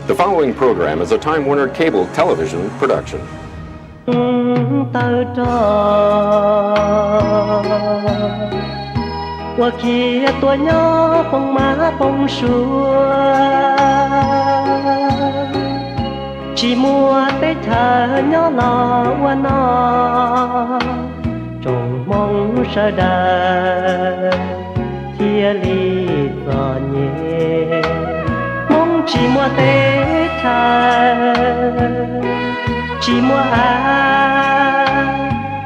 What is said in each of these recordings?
The following program is a Time Warner Cable Television production. Chỉ mua tới thở nhỏ lò qua nó trông mong sợ đời thia ly giò nhẹ mong chỉ mua tới thở chỉ mua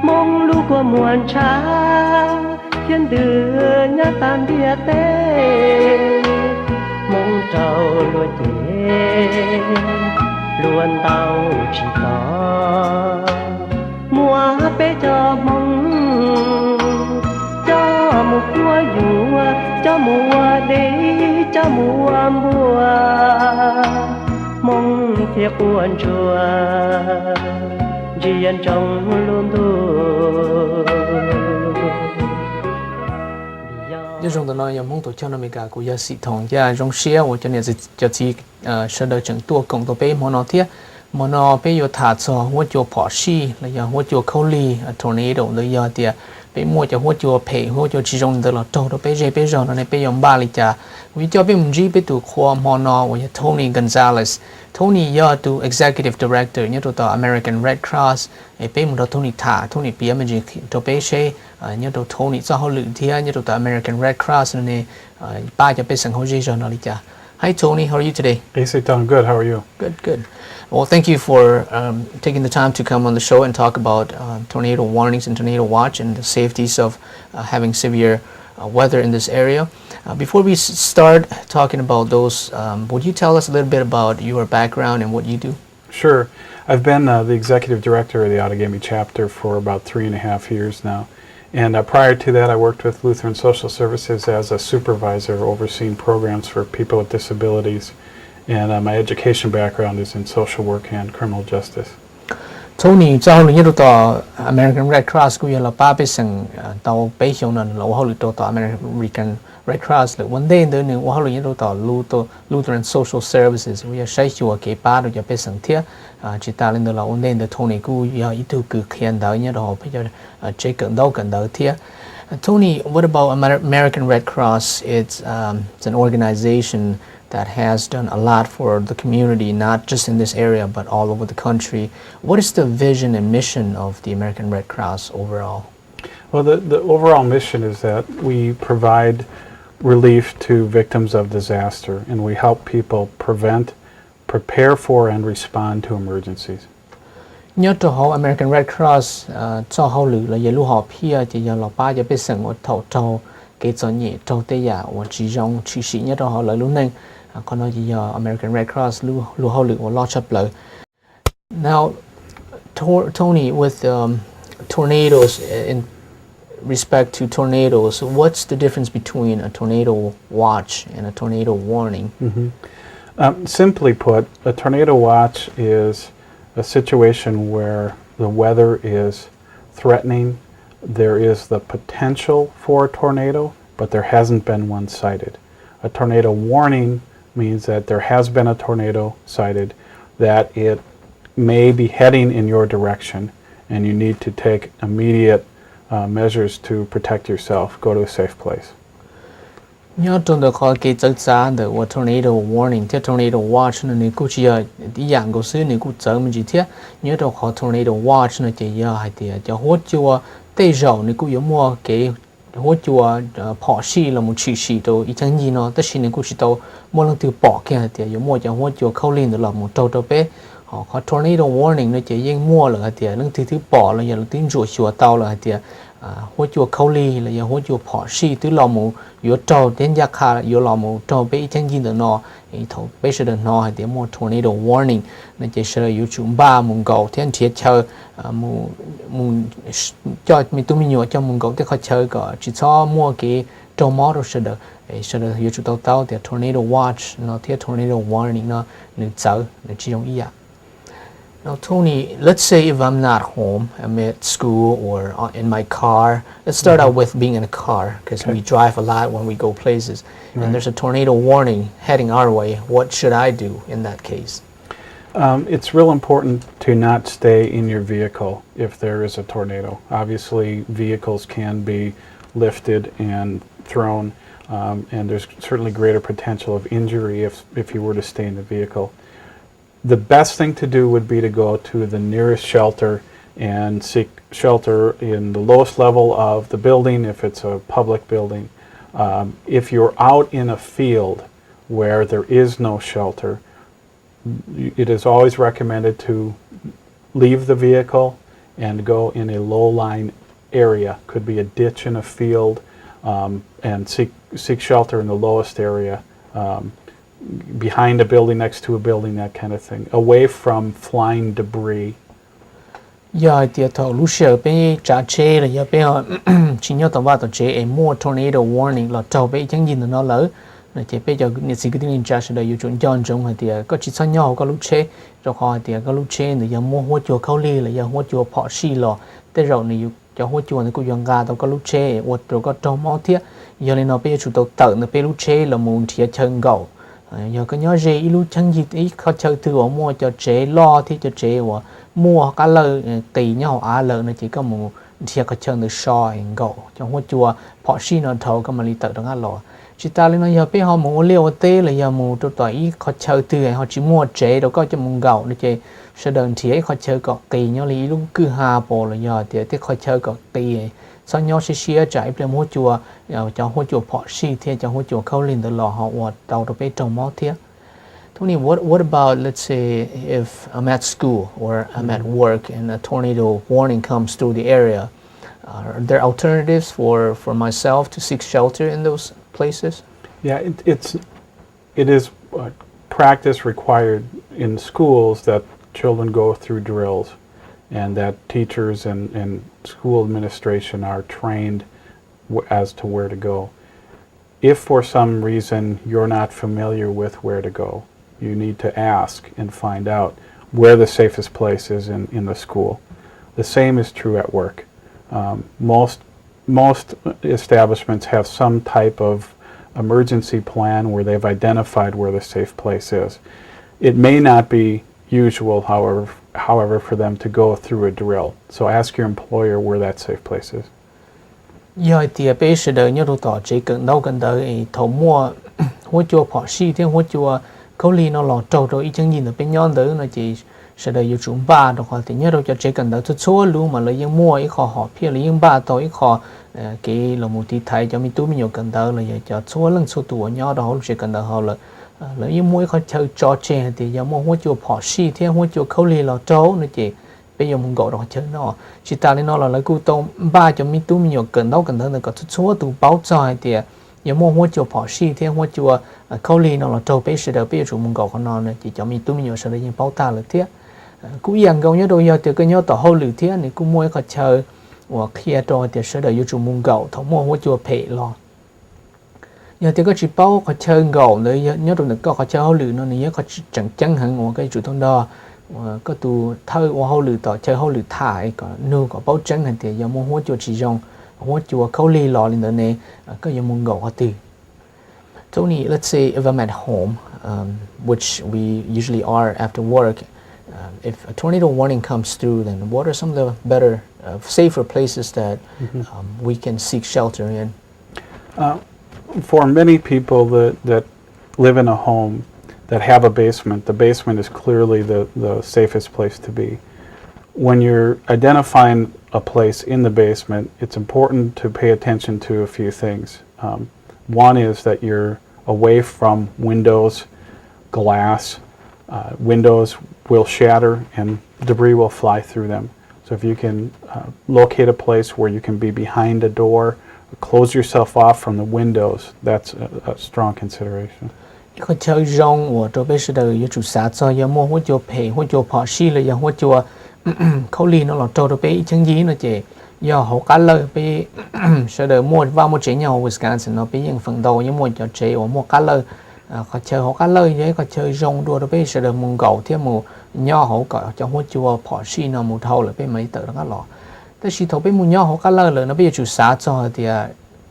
mong lúc qua muôn trá thiên đưa nhá tan bia tê mong trầu luôn thế luôn tao chỉ có mua bé cho mong cho một mùa dù cho mùa đi cho mùa mùa mong thiệt buồn chùa chỉ anh trong luôn thôi. Như trong đó nói mong tổ chức nó mình cả của gia sĩ thòng gia trong xe của cho nênจะที่เสดจังตัวกงตัวเป้มอนอเทียมอนอเป้ยถาดซอหัวจัวพอชีเลยหัวจัวเขาลีทอร์เนโดเลยเตียเป้มัวจะหัวจัวเพหัวจัวจีจงตลอดโตตัวเป้เจเป้จอนในเป้ยอมบ้าเลยจ้าวิจารณ์เป้มุนจีเป้ตัวครัวมอนอว่าโทนี่กอนซาเลสโทนี่ยอดตัว executive director เนี่ยตัว American Red Cross เป้มุนตัวโทนี่ถาโทนี่เปียมันจีตัวเป้เชเนี่ยตัวโทนี่จะเขาหลุดเทียเนี่ยตัว American Red Cross เนี่ยป้าจะไปสังเขาจีจอนอะไรจ้าHi Tony, how are you today? Hey Seethong, good. How are you? Good. Well, thank you for taking the time to come on the show and talk about tornado warnings and tornado watch and the safeties of having severe weather in this area. Before we start talking about those, would you tell us a little bit about your background and what you do? Sure. I've been the executive director of the Outagamie chapter for about 3.5 years now. And prior to that, I worked with Lutheran Social Services as a supervisor overseeing programs for people with disabilities. And my education background is in social work and criminal justice. Tony, cho lu như to American Red Cross cũng như là ba bên sang tàu bay hiệu nên là họ lu to American Red Cross là vấn đề nữa nên họ lu như to Lutheran Social Services we are say you cái ba được bên sang thiệt chỉ ta lên đó là vấn đề là Tony cũng như ít tu cứ khiên đó như đó bây giờ check cần đó thiệt. Tony, what about American Red Cross? It's an organization that has done a lot for the community, not just in this area, but all over the country. What is the vision and mission of the American Red Cross overall? Well, the overall mission is that we provide relief to victims of disaster, and we help people prevent, prepare for, and respond to emergencies. Nhớ cho họ American Red Cross cho họ lử là giờ lúc họ phía thì giờ là ba giờ biết rằng một thầu trâu cái cho nhẹ trâu tây giả và chỉ trong chỉ sĩ nhớ cho họ lại lúc này còn nói giờ American Red Cross lu họ lử và lo chấp lợi. Now, Tony, with tornadoes, in respect to tornadoes, what's the difference between a tornado watch and a tornado warning? Simply put, a tornado watch is a situation where the weather is threatening. There is the potential for a tornado, but there hasn't been one sighted. A tornado warning means that there has been a tornado sighted, that it may be heading in your direction, and you need to take immediate measures to protect yourself. Go to a safe place. Nhớ trong đó có cái chất giá的我 tornado warning, thế tornado watch nó này cũng chỉ là đi dạng của xứ này cũng chờ mình chỉ thế nhớ đâu có tornado watch nó chỉ là hay thì cho hốt chùa tây rầu này cũng giống mua cái hốt chùa bỏ xì là một chỉ xì đâu ít chẳng gì nó tất nhiên này cũng chỉ đâu mua lần từ bỏ kia thì giống mua cho hốt chùa khâu lên được là một trâu trâu bé họ có tornado warning nó chỉ riêng mua là thì lần thứ bỏ là giờ là tiếng rủa chùa tàu là thì hỗ trợ khâu ly là giờ hỗ trợ bỏ xì từ lò mù yếu trâu đến giá khá yếu lò mù trâu bé chẳng gì được nó thầu bé sẽ được nó hay tiếng một tornado warning nên chỉ sẽ yếu chúng ba mùng gầu thiên thiệt chờ mùng cho mình tụi mình nhớ cho mùng gầu thì khó chơi cả chỉ cho mua cái trâu mót rồi sẽ được yếu chúng tàu thì tornado watch nó thiết tornado warning nó được chờ được chỉ trong ý ạ. Now, Tony, let's say if I'm not home, I'm at school or in my car. Let's start out with being in a car because we drive a lot when we go places. And there's a tornado warning heading our way. What should I do in that case? It's real important to not stay in your vehicle if there is a tornado. Obviously, vehicles can be lifted and thrown, and there's certainly greater potential of injury if you were to stay in the vehicle. The best thing to do would be to go to the nearest shelter and seek shelter in the lowest level of the building if it's a public building. If you're out in a field where there is no shelter, it is always recommended to leave the vehicle and go in a low-lying area. Could be a ditch in a field, and seek shelter in the lowest area, behind a building, next to a building, that kind of thing, away from flying debris. Yeah, the Lucia be Jache, the Yapel, Chino Tavato J, a more tornado warning, lot of Beijing in the Nolo. Nó chỉ bây giờ những sự cái cha sẽ đợi chọn chọn trong thì có chỉ sao nhau có lúc chế rồi họ thì có lúc chế thì giờ mua hoa chùa khâu ly là giờ hoa chùa họ xì lò tới rồi này cho hoa chùa thì cũng dọn gà tao có lúc chế hoặc rồi có trong máu thiết giờ này nó bây giờ chủ tàu tự nó bây lúc chế là muốn thì chân gạo giờ có nhớ gì lúc chân gì ít khó chơi từ ở mua cho chế lo thì cho chế và mua cá lơ tì nhau lợn nó chỉ có một thì có chân được soi gạo cho hoa chùa họ xì nó thầu có mà đi tự đó lò chỉ ta lên nói giờ bây họ mua liều tê là giờ mua tụi tỏi khó chơi từ họ chỉ mua chế đâu có cho mua gạo để chơi sẽ đơn thì khó chơi cọ tì nhau lý lúc cứ hà bò là giờ thì khó chơi cọ tì sau nhau sẽ chia chạy về mua chùa cho hoa chùa họ xì thì cho hoa chùa khâu lên từ lò họ hoặc tàu được bên trong máu thiết. Tony, what about let's say if I'm at school or I'm at work and a tornado warning comes through the area? Are there alternatives for myself to seek shelter in those places? Yeah, it is practice required in schools that children go through drills, and that teachers and school administration are trained as to where to go. If for some reason you're not familiar with where to go, you need to ask and find out where the safest place is in the school. The same is true at work. Most establishments have some type of emergency plan where they've identified where the safe place is. It may not be usual, however, for them to go through a drill. So ask your employer where that safe place is. Giờ thì bây giờ đời nhớ tỏ chỉ cần đâu cần đợi thầu mua hoa chùa họ xì thì hoa chùa khâu ly nó lọt trâu rồi ý chẳng nhìn được bên nhon tới nó chỉ sẽ đợi chúng ba rồi họ thì nhớ đâu cho chỉ cần đợi chút số luôn mà lấy những mua ý họ phía lấy những ba tối họ cái là một tí thay cho mình túi mình nhiều cần đợi là cho số lần số tuổi nhỏ đó chỉ cần đợi họ là lấy những mua họ chơi trò chơi thì giờ mua hoa chùa họ xì thì hoa chùa khâu ly lọt trâu nó chỉ bây giờ mình gọi đó chơi nó chỉ ta lên nó là lấy cú tôm ba cho mình túi mình nhiều cần đâu cần đợi là có chút số tụ báo cho thì giờ mua hoa chùa họ xì thì hoa chùa khâu ly nó là trâu bây giờ chúng mình gọi nó chỉ cho mình túi mình nhiều sẽ lấy những báo ta là thế cú yang gạo nhớ đôi giờ từ cái nhớ tỏ hậu lử thế này cú mua cái chờ hoặc kia rồi thì sẽ đợi dùng mùng gạo thấu mua hoa chùa phê lo giờ thì có chỉ bao cái chờ gạo nữa nhớ rồi có cái chờ hậu lử nó nhớ có chẳng chẳng hạn một cái chủ thông đó có tụ thơi hậu lử tỏ chờ hậu lử thải có nô có bao chẳng hạn thì giờ mua hoa chùa chỉ dùng hoa chùa khâu ly lo lên đó này có giờ mùng gạo từ Tony, let's say if I'm at home, which we usually are after work. If a tornado warning comes through, then what are some of the better, safer places that we can seek shelter in? For many people that live in a home that have a basement, the basement is clearly the safest place to be. When you're identifying a place in the basement, it's important to pay attention to a few things. One is that you're away from windows, glass. Windows will shatter and debris will fly through them. So if you can locate a place where you can be behind a door, close yourself off from the windows, that's a strong consideration. Có chơi rong và rồi bây giờ đời chủ xã cho giờ mua hoa chùa phê hoa chùa họ xì là giờ hoa chùa khâu ly nó là trâu rồi bây chân gì nó chỉ giờ họ cá lơ bây giờ đời mua vào một chế nhau Wisconsin nó bây những phần đầu như mua cho chế và mua cá lơ có chơi họ cá lơ vậy có chơi rong đua rồi bây giờ đời mua gạo thêm mua nhỏ hậu cọ cho hốt chùa bỏ xi nó một thâu là bên mấy tờ nó lọแต่สิทบไปมุญย่อเขาก็เลิกเลยนะไปอยู่สาจอเดีย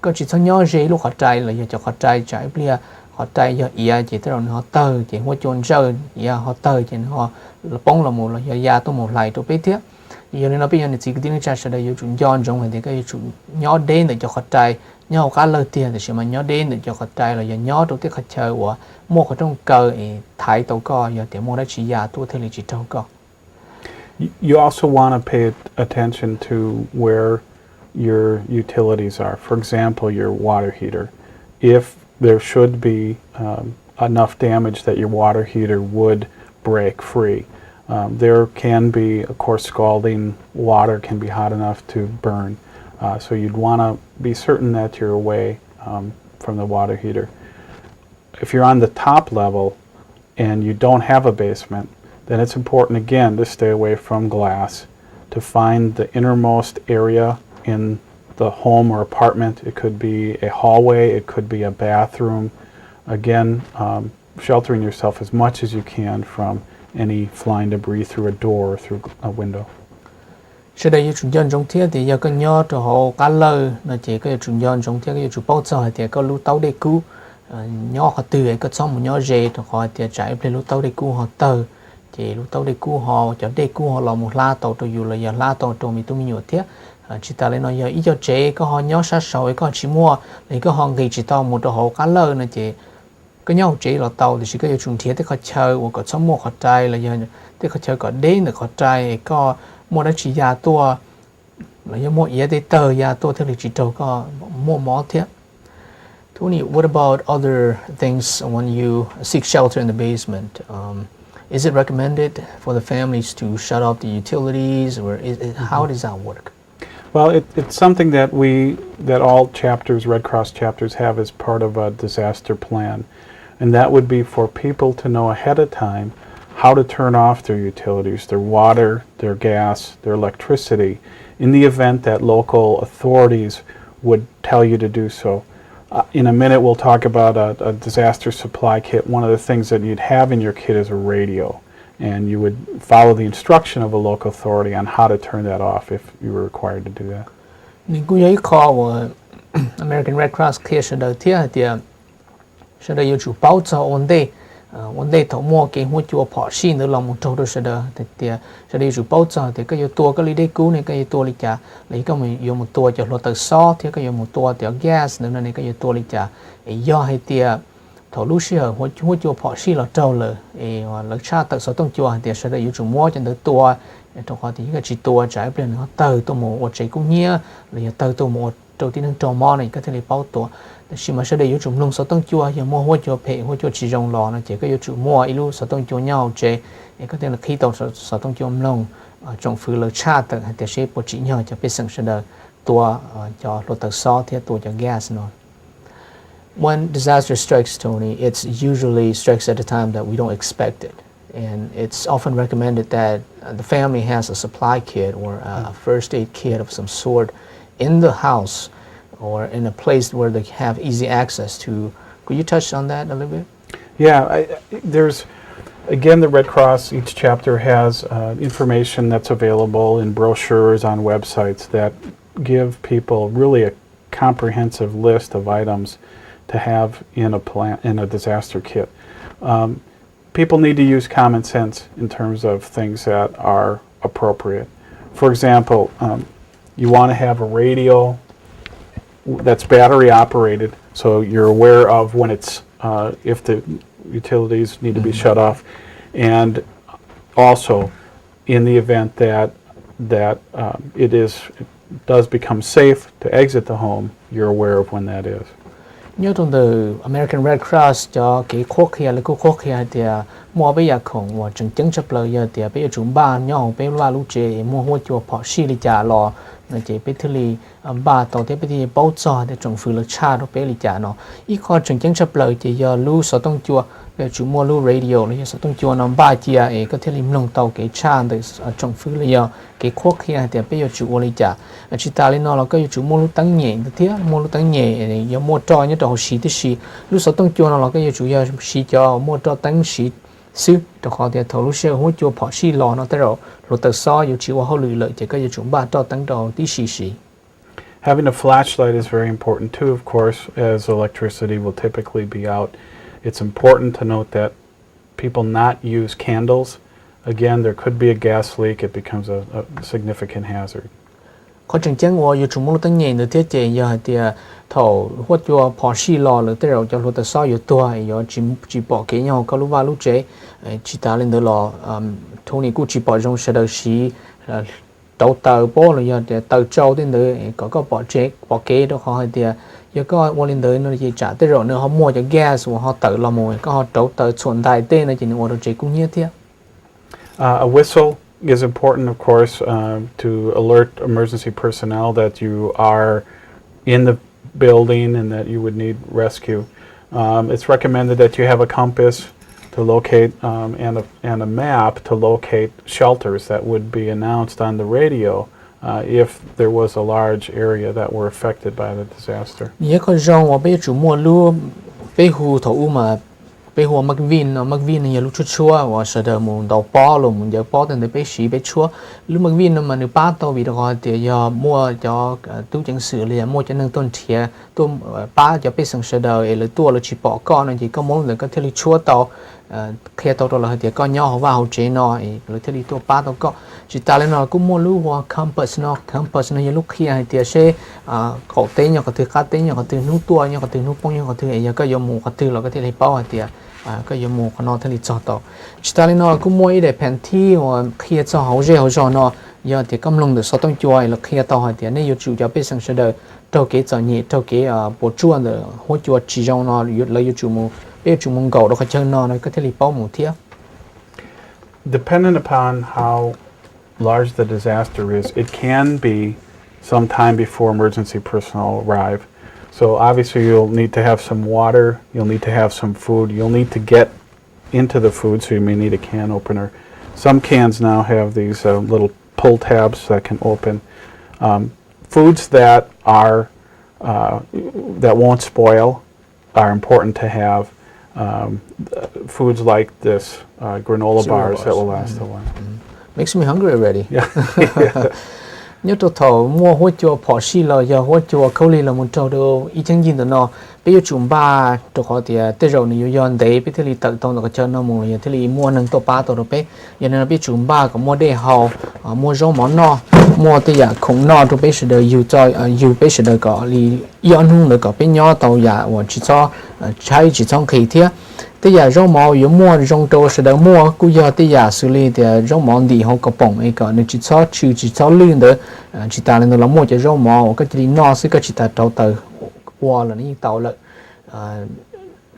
ก็จิตย่อเจลูกขอใจเลยอยากจะขอใจใจเปลี่ยขอใจเยอะอีจิตเราเขาเตอจิหัวโจนเจออีเขาเตอจิเขาป้องเราหมดเลยยาตัวหมดไหลตัวไปเทียอย่างนี้เราไปยังในสิ่งที่นี่จะแสดงอยู่จุดย้อนจงเหมือนที่ก็อยู่จุดย่อเด่นแต่จะขอใจย่อก็เลิกเตียแต่เชื่อมันย่อเด่นแต่จะขอใจเลยอย่างย่อตัวที่เขาเจอว่าโม่เขาต้องเกิดถ่ายตัวก็อย่างเดี๋ยวโม่ได้ชี้ยาตัวเทลิจิตตัวก็ You also want to pay attention to where your utilities are. For example, your water heater. If there should be enough damage that your water heater would break free, there can be, of course, scalding water can be hot enough to burn. So you'd want to be certain that you're away from the water heater. If you're on the top level and you don't have a basement, then it's important again to stay away from glass, to find the innermost area in the home or apartment. It could be a hallway, it could be a bathroom. Again, sheltering yourself as much as you can from any flying debris through a door or through a window. Sau đây chúng dân trong thiết thì giờ có nhớ cho họ cá lơ là chỉ có chúng dân trong thiết cái chúng bao giờ thì có lú tàu để cứu nhớ họ từ cái xong một nhớ dễ thì họ thì chạy lên lú tàu để cứu họ từ chỉ lú tàu để cứu họ cho để cứu họ là một la tàu tôi dù là giờ la tàu tôi mình tôi nhiều thiết chỉ ta lấy nói giờ ý cho chế có họ nhớ sát sỏi có chỉ mua lấy có họ ghi chỉ tàu một đồ họ cá lơ là chỉ có nhau chế là tàu thì chỉ có chúng thiết thì họ chơi hoặc có xong một họ trai là giờ thì họ chơi có đến được họ trai có mua đã chỉ giáตัวแล้วยังmua ý để tờ giáตัวtheo lịch chỉ tàu có mua mỏ thế. Tony, what about other things when you seek shelter in the basement? Is it recommended for the families to shut off the utilities, or how does that work? Well, it's something that that all chapters, Red Cross chapters, have as part of a disaster plan, and that would be for people to know ahead of time how to turn off their utilities, their water, their gas, their electricity, in the event that local authorities would tell you to do so. In a minute, we'll talk about a disaster supply kit. One of the things that you'd have in your kit is a radio, and you would follow the instruction of a local authority on how to turn that off if you were required to do that. Mình cũng thấy call American Red Cross kia sẽ đầu tiên thì sẽ đầu yêu chủ bảo cho vấn đề thấu mua cái hỗ trợ bỏ xin được lòng một chỗ đó sẽ được thì sẽ đi chủ bảo cho thì cáiตัวก็เลยได้กู้เนี่ยcáiตัวเลยจะlấyก็mình dùng mộtตัวcho lột tờ xó thì cái dùng mộtตัวcho gas nữa này cáiตัวเลยจะdo hay thì thấu lúc xưa hỗ trợ bỏ xin là trâuเลยlực cha tờ xó tông chùa thì sẽ được chủ mua cho đượcตัวtrong họ thì cái chỉตัวtrái bên nó từตัวmột trái cũng nhia là từตัวmột đầu tiên trong mỏ này có thể là bảoตัวkhi mà sẽ để yêu chúng nông sản tông chua giờ mua hỗ trợ phê hỗ trợ chỉ trồng lò nó chỉ có yêu chủ mua ít lúc sản tông chua nhau chế có thể là khi tàu sản tông chua nông trồng phứ lợn cha tự hay sẽ bố trí nhau cho biết rằng sẽ được tua cho lô tờ xó thì tua cho gas nó. When disaster strikes, Tony, it's usually strikes at a time that we don't expect it, and it's often recommended that the family has a supply kit or a first aid kit of some sort in the house or in a place where they have easy access to. Could you touch on that a little bit? Yeah, there's, again, the Red Cross, each chapter has information that's available in brochures on websites that give people really a comprehensive list of items to have in a disaster kit. People need to use common sense in terms of things that are appropriate. For example, you want to have a radio that's battery operated, so you're aware of when it's if the utilities need to be shut off, and also in the event that it does become safe to exit the home, you're aware of when that is. Nhớ trong từ American Red Cross cho cái khóa kia là khóa kia thì mua bây giờ không và chứng chứng chấp lời giờ thì bây giờ chúng ba nhau bây giờ lúc chế mua hỗ trợ bỏ xí đi trả lò nó chỉ bây giờ thì ba tàu thì bây giờ bảo cho để trồng phứ lợn cha đó bây giờ trả nó ít khó chứng chứng chấp lời thì giờ lưu sở tông chùa bây chúng mua lưu radio là sở tông chùa nó ba chia có thể làm lồng tàu cái cha để trồng phứ là giờ cái khóa kia thì bây giờ chủ lấy trả chỉ ta lên nó là cái chủ mua lưu tăng nhẹ thế mua lưu tăng nhẹ giờ mua trò như trò xí thì xí lưu sở tông chùa nó là cái chủ giờ xí cho mua trò tăng xí sư cho họ thì thầu lúc xưa hỗ trợ họ xí lò nó tới rồi rồi từ sau yêu chịu họ lười lợi thì cái yêu chúng ba cho tăng đầu tí xì. Having a flashlight is very important too, of course, as electricity will typically be out. It's important to note that people not use candles. Again, there could be a gas leak. It becomes a significant hazard. Có chừng chừng yêu chúng muốn tăng nhẹ nữa thế chế giờ thì thầu hỗ trợ họ xí lò rồi tới rồi cho rồi từ sau yêu tua yêu chỉ bỏ cái nhau có lúc vào lúc chế chỉ ta lên đó là thôn này cũng chỉ bỏ trong sẽ được xí đầu tàu bó rồi giờ tàu trâu đến đấy có bỏ chế bỏ kế đó họ thì giờ có qua lên đấy nó chỉ trả tới rồi nữa họ mua cho gas và họ tự làm mồi có họ đầu tàu chuẩn đại tên là chỉ nên mua được chế cũng như thế. A whistle is important, of course, to alert emergency personnel that you are in the building and that you would need rescue. It's recommended that you have a compass to locate and a map to locate shelters that would be announced on the radio if there was a large area that were affected by the disaster. Nhớ có rong và bây giờ mua luôn bây hồ thầu mà bây hồ mắc vin này lúc chua và sợ đợi muốn đầu bó luôn muốn giờ bó đến để bây xí bây chua lúc mắc vin mà nếu bắt tao bị đó thì giờ mua choตู้chẳng xử lý mua cho nên tôn thiệt tôi bắt cho bây giờ sợ đợi là tua là chỉ bỏ con này chỉ có muốn là có thể đi chua tao khi tao đó là thì có nhau họ vào chế nó là thế đi tua bắt tao có chỉ ta lên nó cũng mua lúc hoa compass nó lúc khi thì sẽ khẩu tế nhau có thứ khác tế nhau có thứ nút tua nhau có thứ nút bông nhau có thứ ấy có dùng một có thứ là có thể lấy bao thì có dùng một con nó thế đi cho tao chỉ ta lên nó cũng mua để pen thi hoặc khi cho hậu cho nó giờ thì cầm lông được sáu tông chuối là khi tao thì nếu chủ cho biết sang sẽ đời trâu cái giờ nhị trâu cái bộ chuột được hỗ trợ chỉ trong nó lấy chủ mua bây giờ chủ mong cầu đó có chơi nó có thể lấy bao một thiếp. Dependent upon how large the disaster is, it can be some time before emergency personnel arrive. So obviously you'll need to have some water, you'll need to have some food, you'll need to get into the food, so you may need a can opener. Some cans now have these little pull tabs that can open. Foods that are that won't spoil are important to have. Foods like this granola bars that will last a while. Makes me hungry already. Yeah. Nhớ tôi thầu mua hỗ trợ bỏ xí là giờ hỗ trợ khâu lì là một trâu đồ ý chân gì đó nó bây giờ chúng ba tôi họ thì tới rồi nhiều yon đấy bây giờ tự tông được cho nó mua giờ thì mua nâng tô ba tô đồ bé giờ nên bây chúng ba có mua để hậu mua rau món no mua tới giờ không no tôi bây giờ yêu cho yêu bây giờ có lì yon hung được có bên nhỏ tàu giờ và chỉ cho trái chỉ trong khi thế tới giờ rau màu yếu mua rau trâu sẽ được mua cứ giờ tới giờ xử lý thì rau màu đi họ có bông ấy có nên chỉ cho lươn được chỉ ta nên là mua cho rau màu cái gì nó sẽ có chỉ ta trâu từ qua là những tàu lợi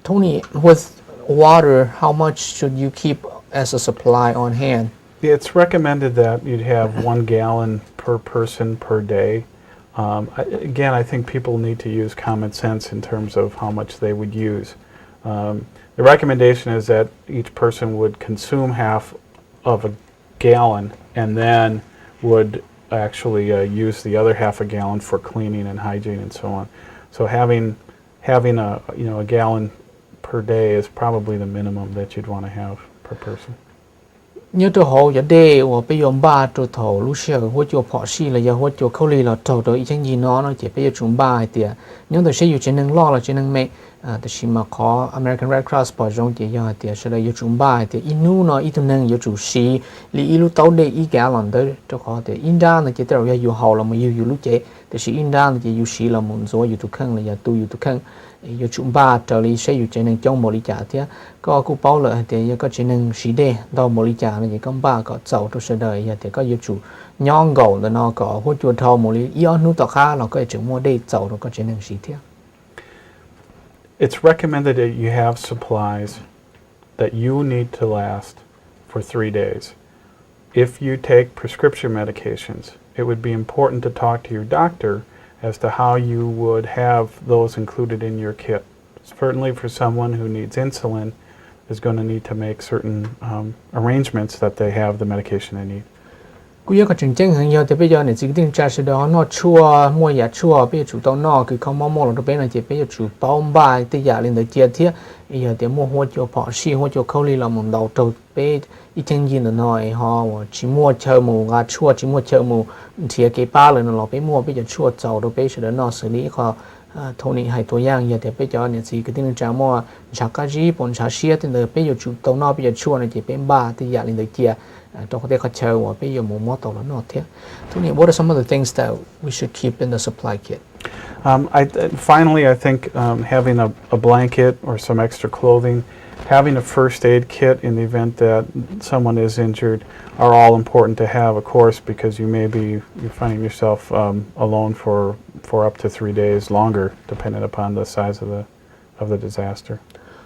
Tony, with water, how much should you keep as a supply on hand? It's recommended that you'd have 1 gallon per person per day. Again, I think people need to use common sense in terms of how much they would use. The recommendation is that each person would consume half of a gallon and then would actually use the other half a gallon for cleaning and hygiene and so on. So having a gallon per day is probably the minimum that you'd want to have per person. Nhớ tôi hồ giờ đây và bây giờ ba tôi thầu lúc xưa hỗ trợ họ xí là giờ hỗ trợ khâu lì là thầu tới ý gì nó chỉ bây giờ chúng ba thì nhớ tôi sẽ dùng trên năng lo là trên năng mẹ thì khi mà có American Red Cross bảo trong thì giờ thì sẽ là dùng chúng ba thì inu nó ít năng dùng chủ xí li ilu tàu đây ít cả lần tới cho họ thì in ra là chỉ tới rồi dùng hậu là mà dùng lúc chế thì chỉ in ra là chỉ dùng xí là muốn rồi dùng tu khăn là giờ tu dùng tu khăn dùng chúng ba trở đi sẽ dùng trên năng trong một lý trả thế có cụ bảo lợi thì giờ có trên năng xí đây đâu một lý trả là chỉ có ba có dầu tôi sẽ đợi giờ thì có dùng chủ nhon gầu là nó có hỗ trợ thầu một lý ion nút tao khá là có chừng mua đây dầu rồi có trên năng xí thế. It's recommended that you have supplies that you need to last for 3 days. If you take prescription medications, it would be important to talk to your doctor as to how you would have those included in your kit. Certainly for someone who needs insulin is going to need to make certain arrangements that they have the medication they need. cú yêu cái chuyện chân hàng yêu thì bây giờ này chỉ tin trả sự đó nó chua mua nhà chua bây giờ chủ tao nó cứ không mong là bên này chỉ bây giờ chủ bao bài thì giờ lên tới chia thiết giờ thì mua hoa cho bỏ xi hoa cho khâu li là một đầu trâu bây ít chân gì nữa nói họ chỉ mua chờ mù gà chua chỉ mua chờ mù thì cái ba lần nó bây mua bây giờ chua giàu đâu bây giờ nó xử lý họ thôn này hayตัวอย่างgiờ thì bây giờ này chỉ cái tin trả mua chả cái gì bọn chả xia thì bây giờ chủ tao nó bây giờ chua này chỉ bên ba thì giờ lên tới chia trong cáiเขาเชิญว่าไปอยู่หมู่มอตแล้วนอเทียทุกนี้ what are some of the things that we should keep in the supply kit Finally, I think having a blanket or some extra clothing, having a first aid kit in the event that someone is injured are all important to have, of course, because you're finding yourself alone for up to 3 days longer, depending upon the size of the disaster.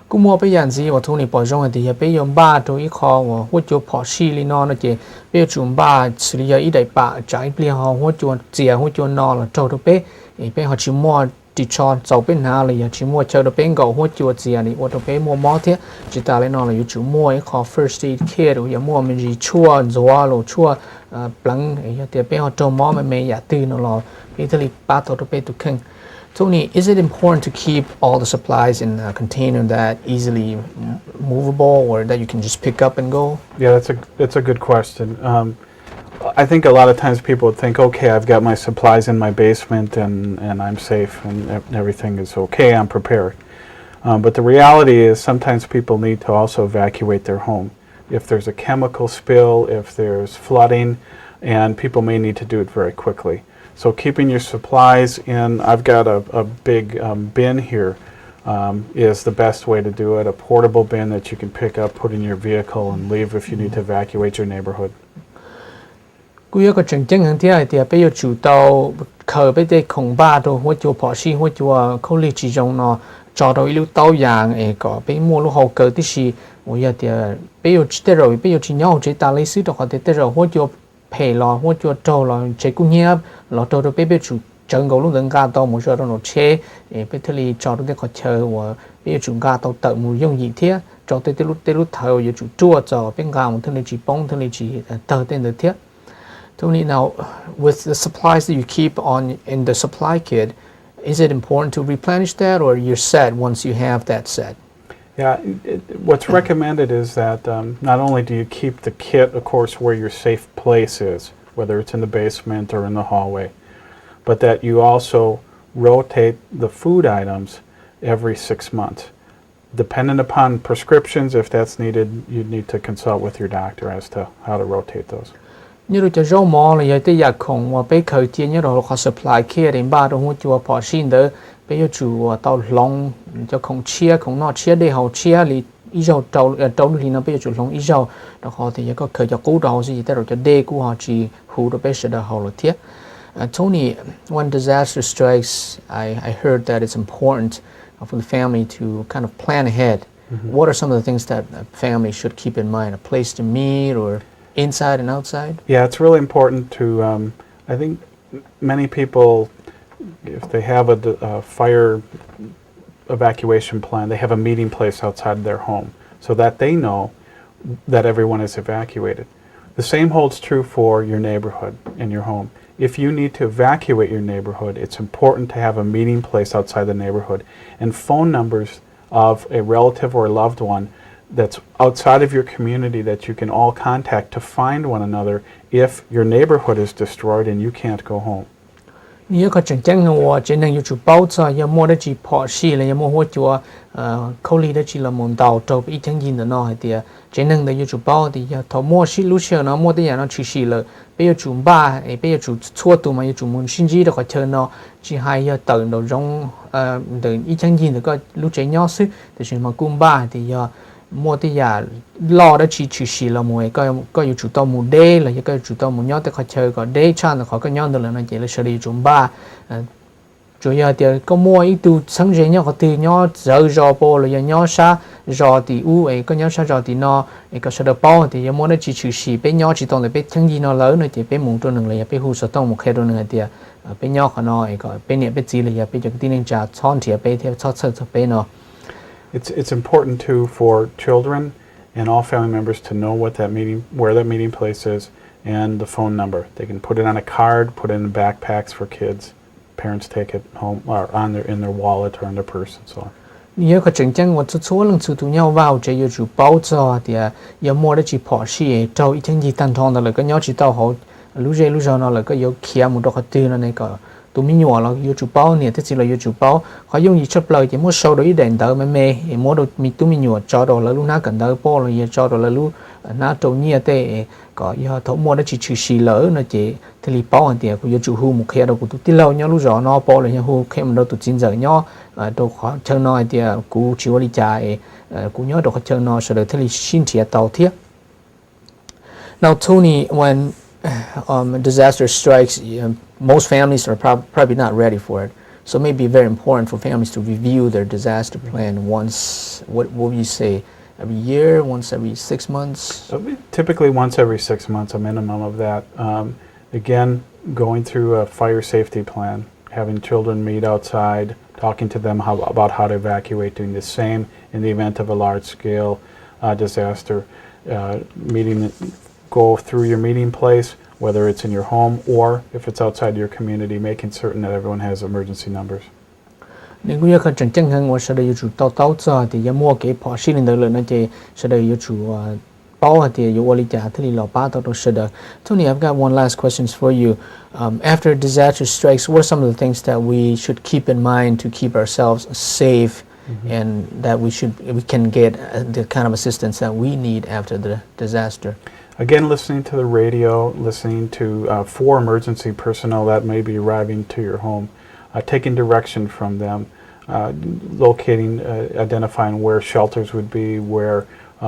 cú mua bây giờ gì và thu này bỏ trong thì bây giờ ba tôi ít khó và hỗ trợ bỏ xì li nó chỉ bây giờ chúng ba xử lý ít đại bạ trái bây giờ họ hỗ trợ chia hỗ trợ nó là trâu được bây họ chỉ mua chỉ cho giàu bên nào là chỉ mua chơi được bên gạo hỗ trợ chia này hoặc được mua mỏ thế chỉ ta lấy nó là chủ mua cái khó first aid kit rồi mua mình gì chua gió rồi chua blanc thì bây họ trâu mỏ mình giả từ nó là bây giờ ba tôi được tụ khinh Tony, is it important to keep all the supplies in a container that easily movable or that you can just pick up and go? Yeah, that's a good question. I think a lot of times people would think, okay, I've got my supplies in my basement and I'm safe and everything is okay, I'm prepared. But the reality is sometimes people need to also evacuate their home. If there's a chemical spill, if there's flooding, and people may need to do it very quickly. So keeping your supplies in, I've got a big bin here, is the best way to do it, a portable bin that you can pick up, put in your vehicle, and leave if you need to evacuate your neighborhood. Cú yêu cái chuyện chân hàng thì bây giờ chủ tàu khởi bây giờ không ba đâu hỗ trợ bỏ xi hỗ trợ khâu li chỉ trong nó cho đầu lưu tàu dạng ấy có bây mua lúc hậu cờ tí xì bây giờ thì bây giờ chỉ rồi bây giờ chỉ nhau chỉ ta lấy xứ đó họ thì rồi hỗ trợ pay lo hỗ trợ trâu lo chế cũng nhớ lo trâu rồi bây giờ chủ chân cầu lúc đến ga tàu một số đó nó chế bây giờ cho được họ chờ và bây giờ chủ ga tàu tự mua dùng gì thế cho tới lúc thời giờ chủ chua cho bên ga một thứ chỉ bông thứ chỉ tờ tên được thế Tony, now with the supplies that you keep in the supply kit, is it important to replenish that, or you're set once you have that set? Yeah, what's recommended is that not only do you keep the kit, of course, where your safe place is, whether it's in the basement or in the hallway, but that you also rotate the food items every 6 months. Dependent upon prescriptions, if that's needed, you'd need to consult with your doctor as to how to rotate those. Như rồi cho rau mò là giờ tới giờ không mà bây khởi tiền như rồi họ supply kia đến ba đồ hỗ trợ bỏ xin đỡ bây giờ chủ tàu long cho không chia không nọ chia để họ chia thì ít dầu tàu thì nó bây giờ chủ long ít dầu đó họ thì có khởi cho cú đầu gì tới rồi cho đề của họ chỉ hú được bây giờ họ là thiết Tony, when disaster strikes, I heard that it's important for the family to kind of plan ahead. What are some of the things that a family should keep in mind? A place to meet or inside and outside? Yeah, it's really important to, I think many people, if they have a fire evacuation plan, they have a meeting place outside their home so that they know that everyone is evacuated. The same holds true for your neighborhood and your home. If you need to evacuate your neighborhood, it's important to have a meeting place outside the neighborhood and phone numbers of a relative or a loved one that's outside of your community that you can all contact to find one another if your neighborhood is destroyed and you can't go home. Nếu có chẳng chẳng là chỉ năng YouTube bao giờ giờ mua được chỉ bỏ xí là giờ mua hỗ trợ khâu li đó chỉ là một tàu trâu ít chẳng gì nữa nó thì chỉ năng là YouTube bao thì giờ thầu mua xí lúc xưa nó mua tới giờ nó chỉ xí là bây giờ chúng ba bây giờ chúng chua tụ mà giờ chúng muốn xin gì đó có chơi nó chỉ hay giờ tận đầu trong từ ít chẳng gì nữa có lúc chơi nhỏ xí thì chúng mà cùng ba thì giờ mua tới giờ lo đó chỉ xí là mua có giờ chủ tàu mua đê là có chủ tàu mua nhỏ tới có chơi có đê chan là có cái nhỏ đó là nó chỉ là xử lý chúng ba chủ yếu thì có mua ít từ sáng giờ nhỏ có từ nhỏ giờ rò bò là nhỏ sa rò thì u ấy có nhỏ sa rò thì nó có sẽ được bao thì mua nó chỉ xí bé nhỏ chỉ tông là bé thằng gì nó lớn nó chỉ bé mùng trâu nương là bé hú sợ tông một khe trâu nương thì bé nhỏ của nó có bé nhẹ bé gì là bé cho cái tin trả chọn thì bé theo chọn sợ bé nó. It's important too for children and all family members to know where that meeting place is and the phone number. They can put it on a card, put it in backpacks for kids. Parents take it home or in their wallet or in their purse and so on. Nhớ có chừng chăng một số lần sự tụi nhau vào chơi yêu chủ bao cho thì yêu mua đấy chỉ bỏ xí trâu ít chân gì tan thong đó là cái nhau chỉ tao họ lúc giờ nó là cái yêu kia một đôi tư nó này có tụi mình nhỏ là yêu chủ bao nè thế chỉ là yêu chủ bao họ dùng gì chấp lời chỉ mua sâu đấy đèn đỡ mê mua đồ mình tụi mình nhỏ cho đồ là lúc nào cần đỡ bao là yêu cho đồ là lúc na trâu nhia tê có yêu thấu mua đấy chỉ xì lỡ nó chỉ thì li bao anh tiệt của yêu chủ hu một khe đâu của tụi lâu nhau lúc giờ nó bao là nhau hu khe mình đâu tụi chín giờ nhau đồ khó chơi nó anh tiệt của chịu đi chạy của nhau đồ khó chơi nó sau đó thì li xin thiệt tàu thiệt. Now Tony, when disaster strikes, most families are probably not ready for it. So it may be very important for families to review their disaster plan once, what would you say, every year, once every 6 months? Typically once every 6 months, a minimum of that. Again, going through a fire safety plan, having children meet outside, talking to them about how to evacuate, doing the same in the event of a large-scale disaster. Go through your meeting place, whether it's in your home or if it's outside your community, making certain that everyone has emergency numbers. Nếu như các trường chân hàng sẽ được chủ tàu cho thì mua cái bỏ xí lên đời nó chỉ sẽ được chủ bao thì yêu lý trả thì là ba tàu sẽ được. Tony, I've got one last question for you. After a disaster strikes, what are some of the things that we should keep in mind to keep ourselves safe, and that we can get the kind of assistance that we need after the disaster? Again, listening to the radio, listening to for emergency personnel that may be arriving to your home, taking direction from them, locating, identifying where shelters would be, where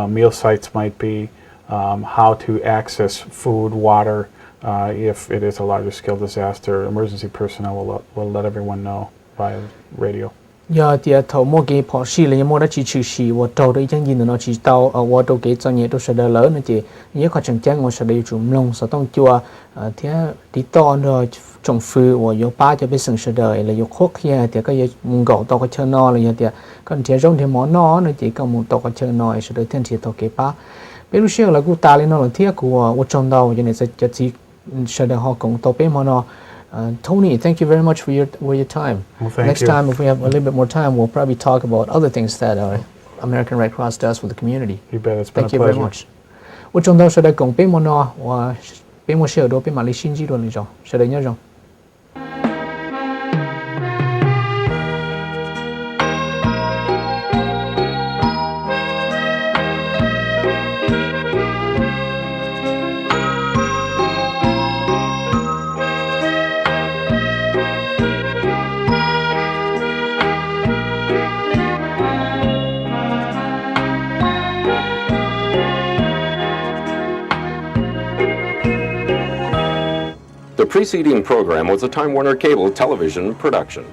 meal sites might be, how to access food, water. If it is a larger scale disaster, emergency personnel will let everyone know via radio. Giờ thì thầu mua cái bỏ xí là mua đã chỉ trừ xí và trâu đấy chẳng gì nữa nó chỉ tàu và trâu cái cho nhẹ tôi sẽ đỡ lớn nữa chị nhớ có chẳng chẳng mà sẽ để chụm lông sẽ tông chua thế đi to rồi trồng phư và vô ba cho biết sừng sẽ đợi là vô khóc kia thì cái mùng gạo tàu có chơi no là giờ thì còn thì trong thì món no nữa chị còn mùng tàu có chơi no sẽ đợi thêm thì tàu cái ba biết lúc xưa là cô ta lên nó là thiết của trong đầu cho nên sẽ chỉ sẽ đợi họ cũng tàu bé món no. Tony, thank you very much for your time. Well, thank Next you. time, if we have a little bit more time, we'll probably talk about other things that our American Red Cross does for the community. You bet. It's been Thank a you pleasure. very much. 我中到是在讲北莫诺，我北莫小多北马里新几多那种，是的那种。The preceding program was a Time Warner Cable television production.